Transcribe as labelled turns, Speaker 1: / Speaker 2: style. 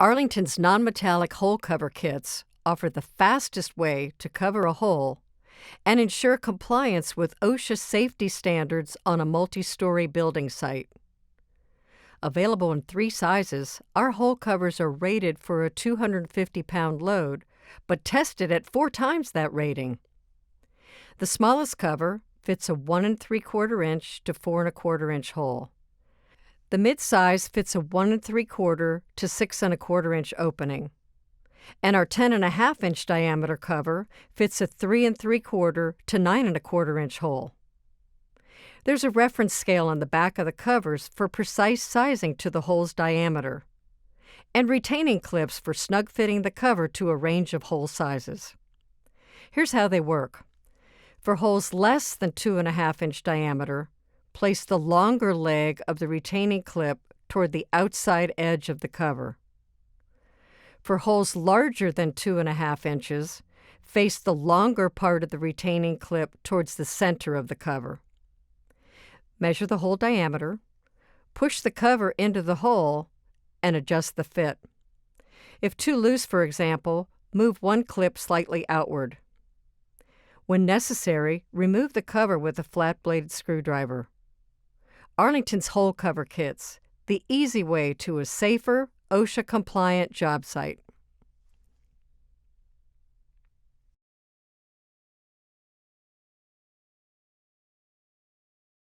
Speaker 1: Arlington's non-metallic hole cover kits offer the fastest way to cover a hole and ensure compliance with OSHA safety standards on a multi-story building site. Available in 3 sizes, our hole covers are rated for a 250-pound load, but tested at 4 times that rating. The smallest cover fits a 1 3/4 inch to 4 1/4 inch hole. The mid-size fits a 1 3/4 to 6 1/4 inch opening. And our 10 1/2 inch diameter cover fits a 3 3/4 to 9 1/4 inch hole. There's a reference scale on the back of the covers for precise sizing to the hole's diameter, and retaining clips for snug fitting the cover to a range of hole sizes. Here's how they work. For holes less than 2 1/2 inch diameter, place the longer leg of the retaining clip toward the outside edge of the cover. For holes larger than 2 1/2 inches, face the longer part of the retaining clip towards the center of the cover. Measure the hole diameter, push the cover into the hole, and adjust the fit. If too loose, for example, move one clip slightly outward. When necessary, remove the cover with a flat-bladed screwdriver. Arlington's hole cover kits, the easy way to a safer, OSHA-compliant job site.